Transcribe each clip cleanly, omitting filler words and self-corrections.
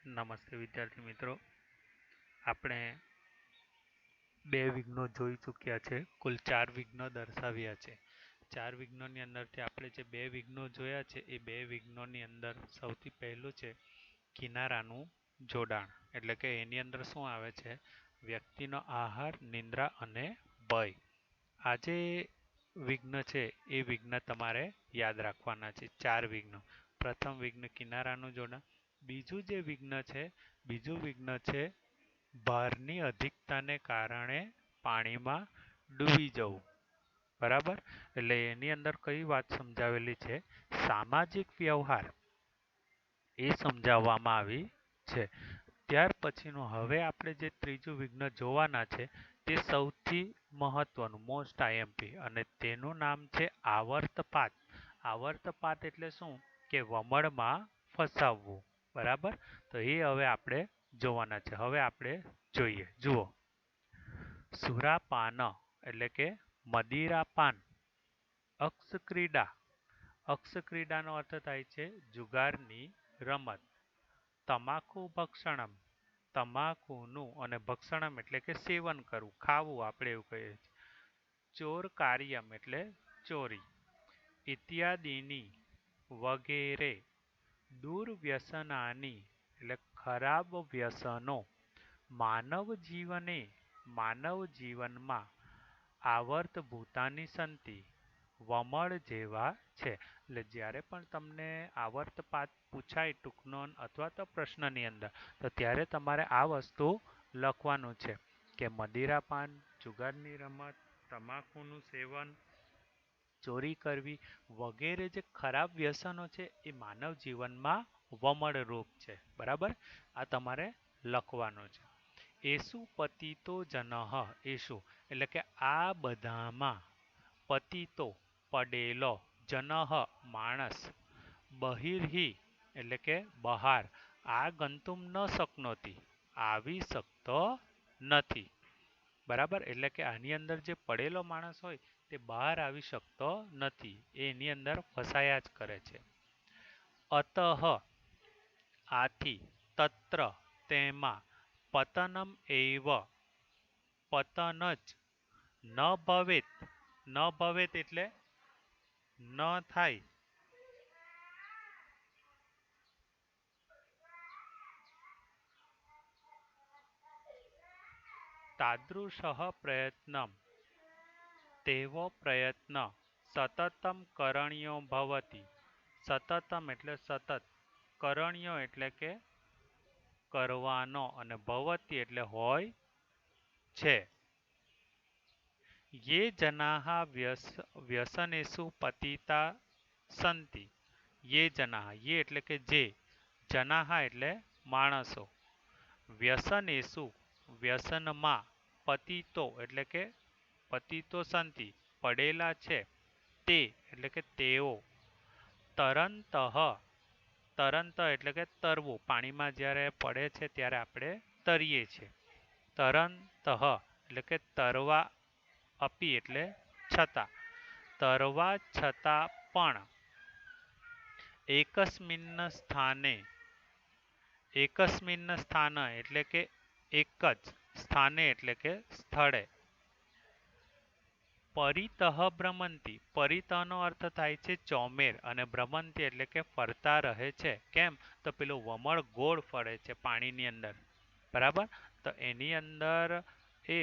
નમસ્તે વિદ્યાર્થી મિત્રો. આપણે બે વિઘ્નો જોઈ ચૂક્યા છે. કુલ 4 વિઘ્નો દર્શાવ્યા છે. 4 વિઘ્નોની અંદરથી આપણે જે બે વિઘ્નો જોયા છે એ બે વિઘ્નોની અંદર સૌથી પહેલું છે કિનારાનું જોડાણ. એટલે કે એની અંદર શું આવે છે? વ્યક્તિનો આહાર, નિંદ્રા અને ભય. આ જે વિઘ્ન છે એ વિઘ્ન તમારે યાદ રાખવાના છે. 4 વિઘ્નો. પ્રથમ વિઘ્ન કિનારાનું જોડાણ. બીજું વિઘ્ન છે ભારની અધિકતાને કારણે પાણીમાં ડૂબી જવું. બરાબર? એટલે એની અંદર કઈ વાત સમજાવેલી છે? સામાજિક વ્યવહાર એ સમજાવવામાં આવી છે. ત્યાર પછીનું હવે આપણે જે ત્રીજું વિઘ્ન જોવાના છે તે સૌથી મહત્વનું મોસ્ટ આઈએમપી અને તેનું નામ છે આવર્તપાત. આવર્તપાત એટલે શું? કે વમળમાં ફસાવવું. બરાબર? તો એ હવે આપણે જોવાના છે. હવે આપણે જોઈએ. જુઓ. સુરાપાન એટલે કે મદિરાપાન. અક્ષક્રીડા. અક્ષક્રીડાનો અર્થ થાય છે જુગારની રમત. તમાકુ ભક્ષણમ. તમાકુનું અને ભક્ષણમ એટલે કે સેવન કરવું, ખાવું, આપણે એવું કહીએ છીએ. ચોર કાર્યમ એટલે ચોરી. ઇત્યાદિની વગેરે દુર્વ્યસનાની એટલે ખરાબ વ્યસનો માનવ જીવનમાં આવર્તભૂતાની સંતિ વમળ જેવા છે. એટલે જ્યારે પણ તમને આવર્તપાત પૂછાય ટૂંકનો અથવા તો પ્રશ્નની અંદર તો ત્યારે તમારે આ વસ્તુ લખવાનું છે કે મદિરાપાન, જુગારની રમત, તમાકુનું સેવન, ચોરી કરવી વગેરે જે ખરાબ વ્યસનો છે એ માનવ જીવનમાં વમળરૂપ છે. બરાબર? આ તમારે લખવાનું છે. એસુ પતિતો જનઃ. એસુ એટલે કે આ બધામાં પતિતો પડેલો, જનઃ માણસ, બહિર્હિ એટલે કે બહાર, આ ગંતુમ ન શક્નોતિ આવી શકતો નથી. બરાબર? એટલે કે આની અંદર જે પડેલો માણસ હોય તે બહાર આવી શકતો નથી. એની અંદર ફસાયા જ કરે છે. અતઃ આથી, તત્ર તેમાં, પતનમ એવ પતન જ ન ભવેત. ન ભવેત એટલે ન થાય. તાદૃશઃ પ્રયત્નમ તેવો પ્રયત્ન સતતમ કરણ્યો ભવતિ. સતતમ એટલે સતત, કરણ્યો એટલે કે કરવાનો અને ભવતિ એટલે હોય છે. યે જનાઃ વ્યસનેષુ પતિતા સંતિ. યે જનાઃ. યે એટલે કે જે, જનાઃ એટલે માણસો, વ્યસનેષુ વ્યસનમાં, પતિતો એટલે કે પતિતો સંતિ પડેલા છે, તે એટલે કે તેઓ, તરંતઃ. તરંત એટલે કે તરવું. પાણીમાં જ્યારે પડે છે ત્યારે આપણે તરીએ છીએ. તરંતઃ એટલે કે તરવા, અપી એટલે છતાં, તરવા છતાં પણ, એકસ્મિન્ન સ્થાને. એકસ્મિન્ન સ્થાન એટલે કે એક જ, સ્થાને એટલે કે સ્થળે, પરિતઃ ભ્રમંતી. પરિતઃનો અર્થ થાય છે ચોમેર અને ભ્રમંતી એટલે કે ફરતા રહે છે. કેમ? તો પેલું વમળ ગોળ ફરે છે પાણીની અંદર. બરાબર? તો એની અંદર એ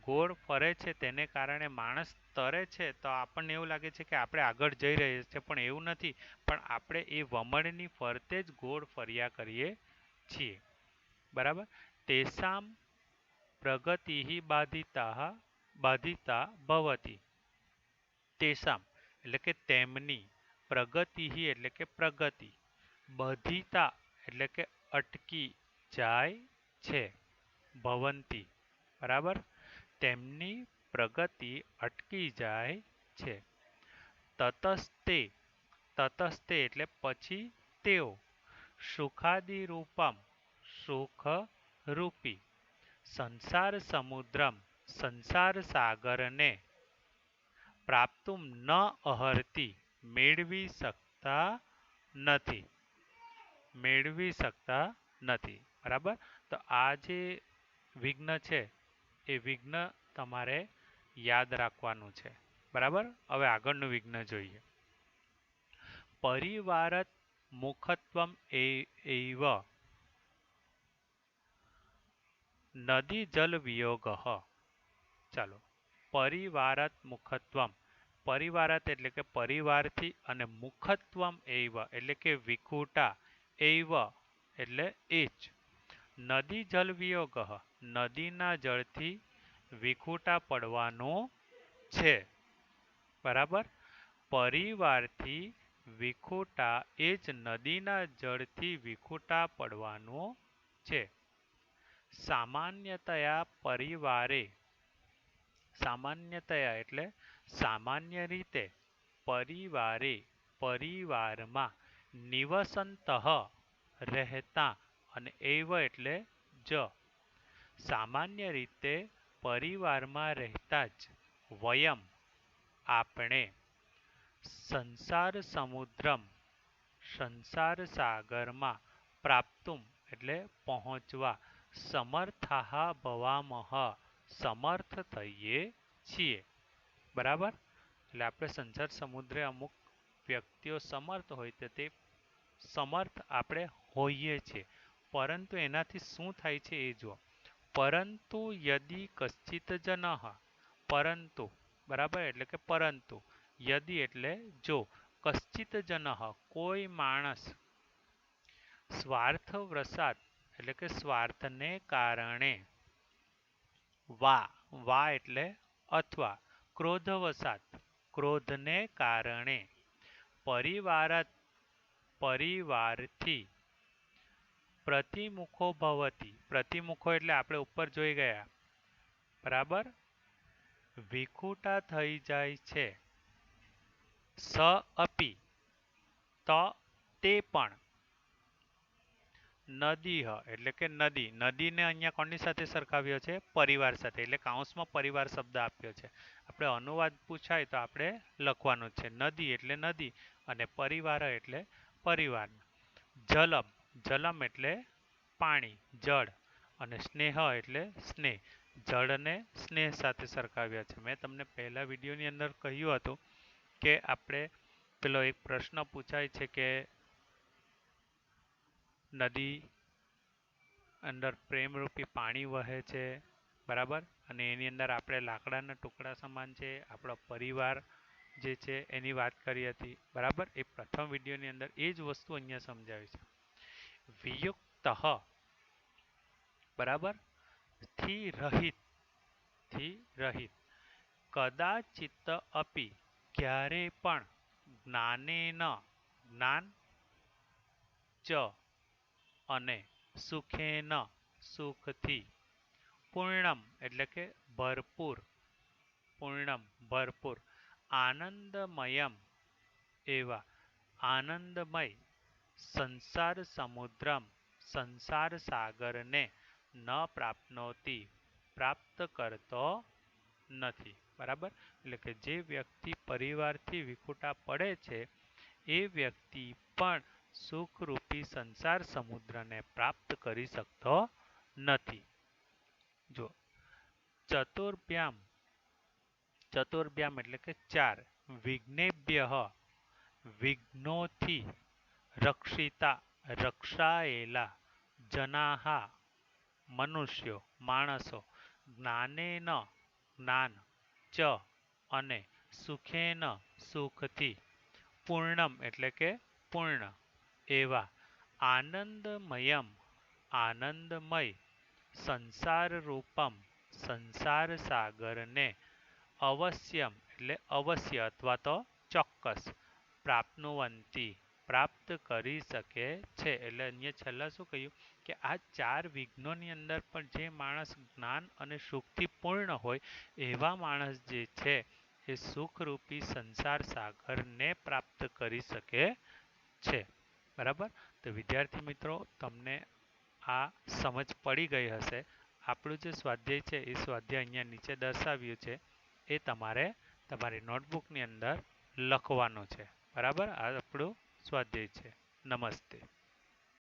ગોળ ફરે છે તેને કારણે માણસ તરે છે તો આપણને એવું લાગે છે કે આપણે આગળ જઈ રહીએ છીએ, પણ એવું નથી. પણ આપણે એ વમળની ફરતે જ ગોળ ફર્યા કરીએ છીએ. બરાબર? તેષામ પ્રગતિ બાધિતા ભવતી. તેષામ એટલે કે તેમની, પ્રગતિ એટલે કે પ્રગતિ, બાધિતા એટલે કે અટકી જાય છે. ભવંતી. બરાબર? તેમની પ્રગતિ અટકી જાય છે. તતસ્તે. તતસ્તે એટલે પછી તેઓ, સુખાદિ રૂપમ સુખ રૂપી, સંસાર સમુદ્રમ સંસાર સાગરને, પ્રાપ્તુમ ન અહર્તિ મેળવી શકતા નથી. મેળવી શકતા નથી. બરાબર. તો આ જે વિઘ્ન છે એ વિઘ્ન તમારે યાદ રાખવાનું છે. બરાબર. હવે આગળનું વિઘ્ન જોઈએ. પરિવારત મુખત્વમ એવ નદી જલ વિયોગ. ચાલો. પરિવારત મુખત્વમ. પરિવારત એટલે કે પરિવારથી અને મુખત્વમ એવ એટલે કે વિખુટા એવ એટલે એ જ. નદી જલ વિયોગ નદીના જળથી વિખુટા પડવાનું છે. બરાબર. પરિવારથી વિખુટા એ જ નદીના જળથી વિખુટા પડવાનું છે. સામાન્યતયા પરિવારે સામાન્યતયા એટલે સામાન્ય રીતે પરિવારે પરિવારમાં નિવસંત રહેતા અને એવ એટલે જ સામાન્ય રીતે પરિવારમાં રહેતા જ વયમ આપણે સંસાર સમુદ્રમ સંસાર સાગરમાં પ્રાપ્તુમ એટલે પહોંચવા સમર્થાહ ભવામહ સમર્થ થઈએ છીએ. બરાબર. એટલે આપણે સંસાર સમુદ્રે અમુક વ્યક્તિઓ સમર્થ હોય તો તે સમર્થ આપણે હોઈએ છીએ. પરંતુ એનાથી શું થાય છે એ જુઓ. પરંતુ યદિ કશ્ચિત જનઃ પરંતુ બરાબર એટલે કે પરંતુ યદિ એટલે જો કશ્ચિત જનઃ કોઈ માણસ સ્વાર્થવશાત એટલે કે સ્વાર્થને કારણે વા એટલે અથવા ક્રોધવશાત ક્રોધને કારણે પરિવારથી પ્રતિમુખો ભવતી. પ્રતિમુખો એટલે આપણે ઉપર જોઈ ગયા. બરાબર. વિખુટા થઈ જાય છે. સ અપી તો તે પણ નદી એટલે કે નદી. નદીને અહીંયા કોની સાથે સરખાવ્યો છે? પરિવાર સાથે. એટલે કાઉન્સમાં પરિવાર શબ્દ આપ્યો છે. આપણે અનુવાદ પૂછાય તો આપણે લખવાનું છે. નદી એટલે નદી અને પરિવાર એટલે પરિવાર. જલમ જલમ એટલે પાણી જળ અને સ્નેહ એટલે સ્નેહ. જળને સ્નેહ સાથે સરખાવ્યા છે. મેં તમને પહેલા વિડીયોની અંદર કહ્યું હતું કે આપણે પેલો એક પ્રશ્ન પૂછાય છે કે નદી અંદર પ્રેમરૂપી પાણી વહે છે. બરાબર. અને એની અંદર આપણે લાકડાના ટુકડા સમાન છે. આપણો પરિવાર જે છે એની વાત કરી હતી. બરાબર. એ પ્રથમ વિડીયોની અંદર એ જ વસ્તુ અહીંયા સમજાવી છે. વિયુક્ત બરાબર થી રહિત કદાચિત અપી ક્યારે પણ જ્ઞાનેન જ્ઞાન ચ અને સુખેન સુખથી પૂર્ણમ એટલે કે ભરપૂર પૂર્ણમ ભરપૂર આનંદમયમ એવા આનંદમય સંસાર સમુદ્રમ સંસાર સાગરને ન પ્રાપ્નોતી પ્રાપ્ત કરતો નથી. બરાબર. એટલે કે જે વ્યક્તિ પરિવારથી વિખુટા પડે છે એ વ્યક્તિ પણ સુખરૂપી સંસાર સમુદ્રને પ્રાપ્ત કરી શકતો નથી. જો ચતુર્ભ્યામ એટલે કે ચાર વિઘ્નેભ્ય વિઘ્નોથી રક્ષાયેલા જનાહા મનુષ્યો માણસો જ્ઞાનેન જ્ઞાન ચ અને સુખેન સુખથી પૂર્ણમ એટલે કે પૂર્ણ એવા આનંદમયમ આનંદમય સંસાર રૂપમ સંસાર સાગરને અવશ્યમ એટલે અવશ્ય અથવા તો ચોક્કસ પ્રાપ્નુવંતી પ્રાપ્ત કરી શકે છે. એટલે અહીંયા છેલ્લા શું કહ્યું કે આ ચાર વિઘ્નોની અંદર પણ જે માણસ જ્ઞાન અને સુખથી પૂર્ણ હોય એવા માણસ જે છે એ સુખરૂપી સંસાર સાગરને પ્રાપ્ત કરી શકે છે. બરાબર. તો વિદ્યાર્થી મિત્રો તમને આ સમજ પડી ગઈ હશે. આપણું જે સ્વાધ્યાય છે એ સ્વાધ્યાય અહીંયા નીચે દર્શાવ્યું છે એ તમારે તમારી નોટબુકની અંદર લખવાનું છે. બરાબર. આ આપણું સ્વાધ્યાય છે. નમસ્તે.